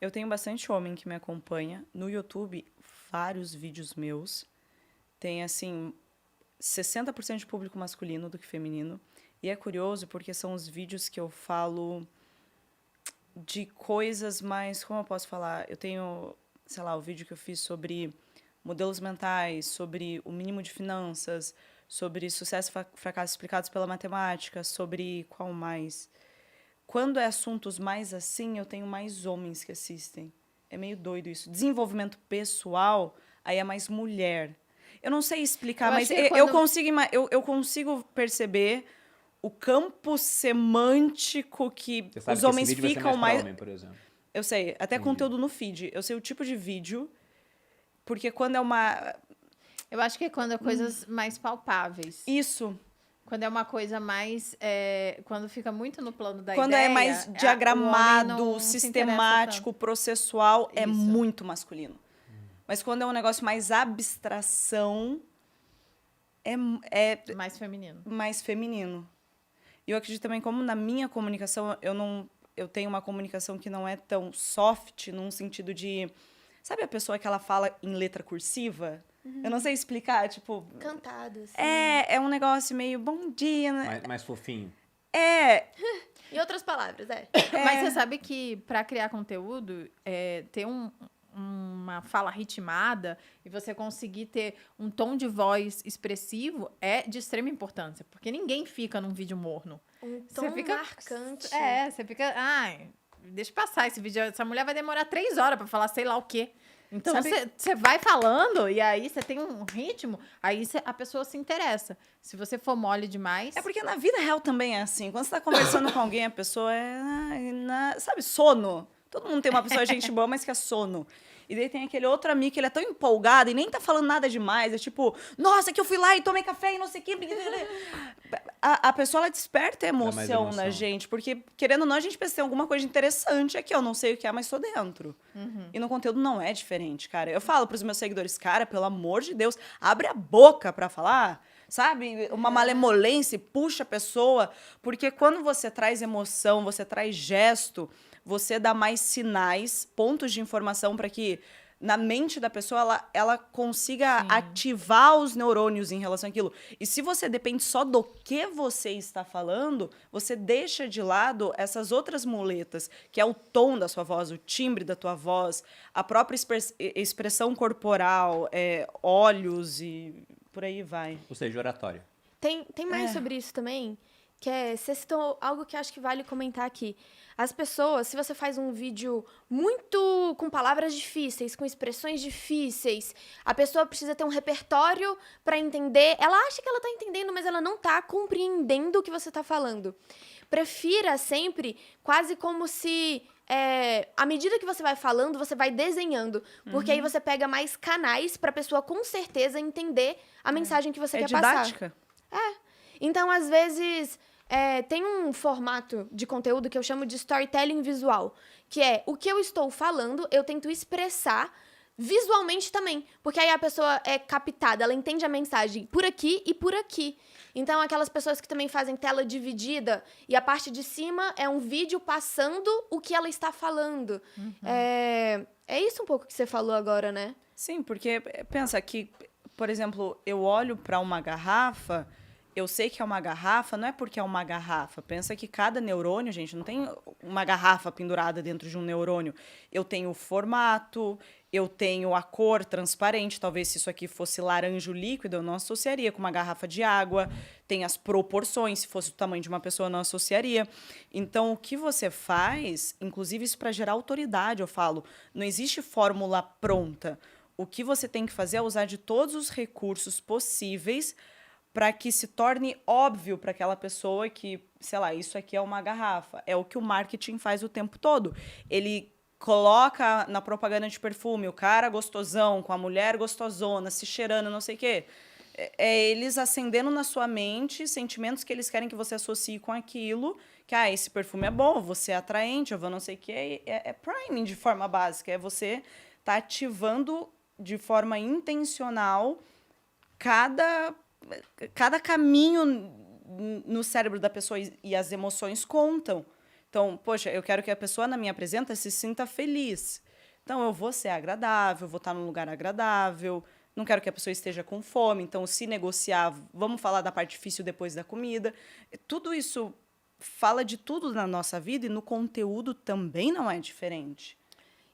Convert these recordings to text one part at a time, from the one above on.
Eu tenho bastante homem que me acompanha. No YouTube, vários vídeos meus. Tem, assim, 60% de público masculino do que feminino. E é curioso porque são os vídeos que eu falo de coisas mais... Como eu posso falar? Eu tenho, sei lá, o vídeo que eu fiz sobre modelos mentais, sobre o mínimo de finanças, sobre sucesso e fracasso explicados pela matemática, sobre qual mais? Quando é assuntos mais assim, eu tenho mais homens que assistem. É meio doido isso. Desenvolvimento pessoal, aí é mais mulher. Eu não sei explicar, Eu acho mas que é eu quando... consigo, eu consigo perceber o campo semântico que Você sabe os que esse homens vídeo vai ser ficam mais pra mais... homem, por exemplo. Eu sei, até Entendi. conteúdo no feed. Eu sei o tipo de vídeo, porque quando é uma... Eu acho que é quando é coisas mais palpáveis. Isso. Quando é uma coisa mais... quando fica muito no plano da Quando ideia... é mais o homem diagramado, não se interessa sistemático, processual, é Isso. muito masculino. Mas quando é um negócio mais abstração, tanto. Mais feminino. mais feminino. E eu acredito também, como na minha comunicação, eu tenho uma comunicação que não é tão soft, num sentido de... Sabe a pessoa que ela fala em letra cursiva? Eu não sei explicar, tipo... Cantado, assim. É um negócio meio bom dia, né? Mais fofinho. Em outras palavras, Mas você sabe que para criar conteúdo, ter uma fala ritmada e você conseguir ter um tom de voz expressivo é de extrema importância. Porque ninguém fica num vídeo morno. Um Você tom fica- marcante. Você fica... Ai, deixa passar esse vídeo. Essa mulher vai demorar 3 horas para falar sei lá o quê. Então, Sabe- você vai falando e aí você tem um ritmo, aí a pessoa se interessa. Se você for mole demais... É porque na vida real também é assim. Quando você tá conversando com alguém, a pessoa sabe, sono. Todo mundo tem uma pessoa gente boa, mas que é sono. E daí tem aquele outro amigo que ele é tão empolgado e nem tá falando nada demais. É tipo, nossa, que eu fui lá e tomei café e não sei o quê. A pessoa, ela desperta mais emoção na emoção. gente. Porque, querendo ou não, a gente pensa que tem alguma coisa interessante aqui. Eu não sei o que é, mas tô dentro. E no conteúdo não é diferente, cara. Eu falo pros meus seguidores, cara, pelo amor de Deus, abre a boca pra falar. Sabe? Uma malemolência, puxa a pessoa. Porque quando você traz emoção, você traz gesto, você dá mais sinais, pontos de informação para que na mente da pessoa ela consiga ativar os neurônios em relação àquilo. E se você depende só do que você está falando, você deixa de lado essas outras muletas, que é o tom da sua voz, o timbre da tua voz, a própria expressão corporal, olhos e por aí vai. Ou seja, oratório. Tem mais sobre isso também, que você citou algo que acho que vale comentar aqui. As pessoas, se você faz um vídeo muito com palavras difíceis, com expressões difíceis, a pessoa precisa ter um repertório para entender. Ela acha que ela está entendendo, mas ela não está compreendendo o que você está falando. Prefira sempre, quase como se... à medida que você vai falando, você vai desenhando. Porque aí você pega mais canais para a pessoa, com certeza, entender a mensagem que você quer passar. Didática. Então, às vezes, tem um formato de conteúdo que eu chamo de storytelling visual, que é o que eu estou falando, eu tento expressar visualmente também, porque aí a pessoa é captada, ela entende a mensagem por aqui e por aqui. Então, aquelas pessoas que também fazem tela dividida e a parte de cima é um vídeo passando o que ela está falando. É isso um pouco que você falou agora, né? Sim, porque pensa que, por exemplo, eu olho para uma garrafa, eu sei que é uma garrafa, não é porque é uma garrafa. Pensa que cada neurônio, gente, não tem uma garrafa pendurada dentro de um neurônio. Eu tenho o formato, eu tenho a cor transparente. Talvez se isso aqui fosse laranja líquido, eu não associaria com uma garrafa de água. Tem as proporções, se fosse o tamanho de uma pessoa, eu não associaria. Então, o que você faz, inclusive isso para gerar autoridade, eu falo, não existe fórmula pronta. O que você tem que fazer é usar de todos os recursos possíveis para que se torne óbvio para aquela pessoa que, sei lá, isso aqui é uma garrafa. É o que o marketing faz o tempo todo. Ele coloca na propaganda de perfume o cara gostosão com a mulher gostosona, se cheirando, não sei o quê. É eles acendendo na sua mente sentimentos que eles querem que você associe com aquilo, que, esse perfume é bom, você é atraente, eu vou não sei o quê. É priming de forma básica, é você tá ativando de forma intencional cada caminho no cérebro da pessoa e as emoções contam. Então, poxa, eu quero que a pessoa na minha presença se sinta feliz. Então, eu vou ser agradável, vou estar num lugar agradável, não quero que a pessoa esteja com fome. Então, se negociar, vamos falar da parte difícil depois da comida. Tudo isso fala de tudo na nossa vida e no conteúdo também não é diferente.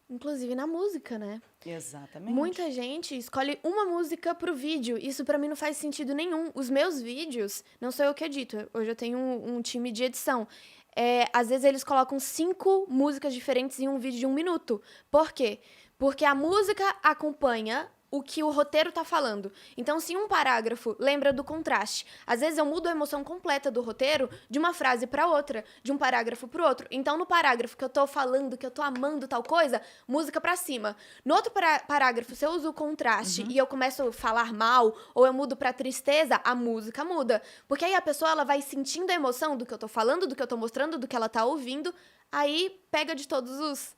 Inclusive na música, né? Exatamente. Muita gente escolhe uma música pro vídeo. Isso pra mim não faz sentido nenhum. Os meus vídeos, não sou eu que edito. Hoje eu tenho um time de edição. Às vezes eles colocam 5 músicas diferentes em um vídeo de 1 minuto. Por quê? Porque a música acompanha o que o roteiro tá falando. Então, se um parágrafo lembra do contraste, às vezes eu mudo a emoção completa do roteiro de uma frase para outra, de um parágrafo pro outro. Então, no parágrafo que eu tô falando, que eu tô amando tal coisa, música pra cima. No outro parágrafo, se eu uso o contraste e eu começo a falar mal, ou eu mudo pra tristeza, a música muda. Porque aí a pessoa, ela vai sentindo a emoção do que eu tô falando, do que eu tô mostrando, do que ela tá ouvindo, aí pega de todos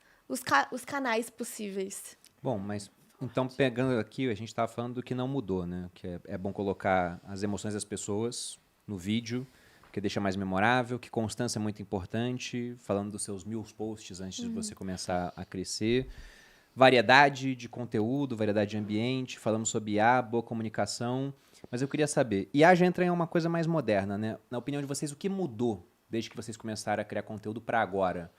os canais possíveis. Bom, mas então, pegando aqui, a gente estava falando do que não mudou, né? Que é bom colocar as emoções das pessoas no vídeo, que deixa mais memorável, que constância é muito importante, falando dos seus 1000 posts antes de você começar a crescer. Variedade de conteúdo, variedade de ambiente, falamos sobre IA, boa comunicação. Mas eu queria saber, IA já entra em uma coisa mais moderna, né? Na opinião de vocês, o que mudou desde que vocês começaram a criar conteúdo para agora?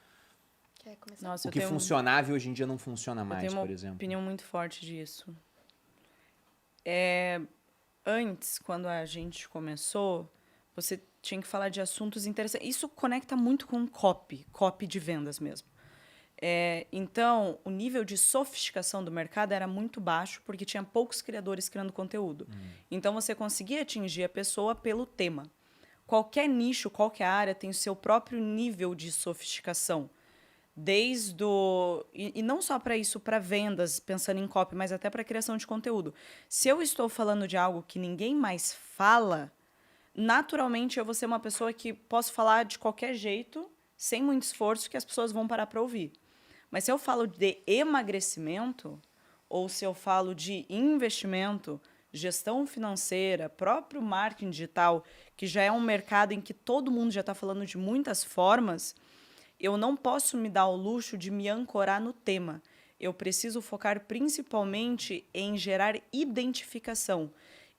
Quer começar? Nossa, O que funcionava e hoje em dia não funciona mais, eu tenho por uma exemplo? opinião muito forte disso. Antes, quando a gente começou, você tinha que falar de assuntos interessantes. Isso conecta muito com copy de vendas mesmo. Então, o nível de sofisticação do mercado era muito baixo, porque tinha poucos criadores criando conteúdo. Então, você conseguia atingir a pessoa pelo tema. Qualquer nicho, qualquer área tem o seu próprio nível de sofisticação. E não só para isso, para vendas, pensando em copy, mas até para criação de conteúdo. Se eu estou falando de algo que ninguém mais fala, naturalmente eu vou ser uma pessoa que posso falar de qualquer jeito, sem muito esforço, que as pessoas vão parar para ouvir. Mas se eu falo de emagrecimento, ou se eu falo de investimento, gestão financeira, próprio marketing digital, que já é um mercado em que todo mundo já está falando de muitas formas, eu não posso me dar o luxo de me ancorar no tema. Eu preciso focar principalmente em gerar identificação.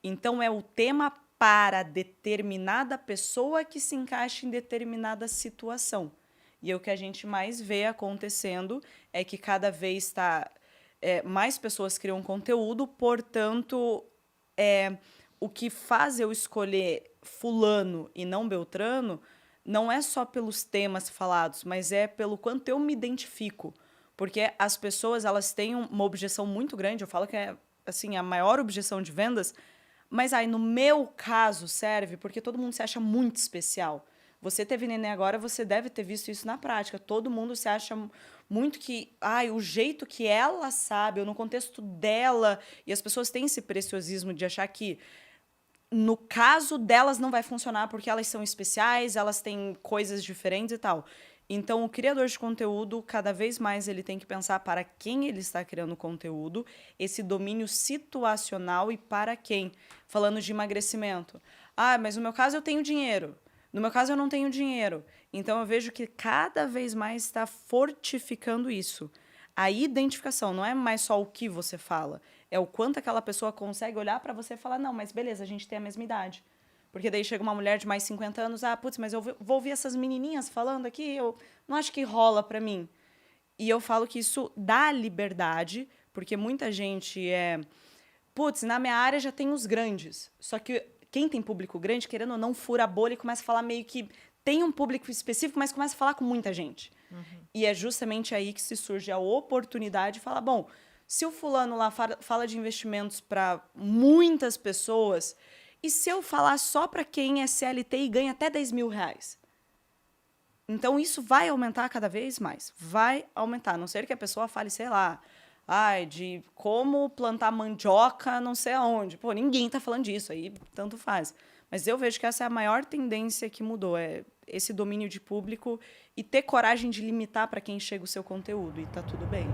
Então, é o tema para determinada pessoa que se encaixa em determinada situação. E o que a gente mais vê acontecendo é que cada vez mais pessoas criam conteúdo, portanto, o que faz eu escolher fulano e não Beltrano não é só pelos temas falados, mas é pelo quanto eu me identifico. Porque as pessoas, elas têm uma objeção muito grande, eu falo que é assim, a maior objeção de vendas, mas aí no meu caso serve porque todo mundo se acha muito especial. Você teve neném agora, você deve ter visto isso na prática. Todo mundo se acha muito que, o jeito que ela sabe, ou no contexto dela, e as pessoas têm esse preciosismo de achar que no caso delas não vai funcionar porque elas são especiais, elas têm coisas diferentes e tal. Então, o criador de conteúdo, cada vez mais ele tem que pensar para quem ele está criando conteúdo, esse domínio situacional e para quem. Falando de emagrecimento. Mas no meu caso eu tenho dinheiro. No meu caso eu não tenho dinheiro. Então, eu vejo que cada vez mais está fortificando isso. A identificação não é mais só o que você fala, é o quanto aquela pessoa consegue olhar para você e falar, não, mas beleza, a gente tem a mesma idade. Porque daí chega uma mulher de mais 50 anos, mas eu vou ouvir essas menininhas falando aqui, eu não acho que rola para mim. E eu falo que isso dá liberdade, porque muita gente na minha área já tem os grandes. Só que quem tem público grande, querendo ou não, fura a bolha e começa a falar meio que tem um público específico, mas começa a falar com muita gente. E é justamente aí que se surge a oportunidade de falar, bom, se o fulano lá fala de investimentos para muitas pessoas, e se eu falar só para quem é CLT e ganha até 10 mil reais? Então, isso vai aumentar cada vez mais. Vai aumentar. A não ser que a pessoa fale, sei lá, de como plantar mandioca não sei aonde. Pô, ninguém está falando disso, aí tanto faz. Mas eu vejo que essa é a maior tendência que mudou, é esse domínio de público e ter coragem de limitar para quem chega o seu conteúdo, e tá tudo bem.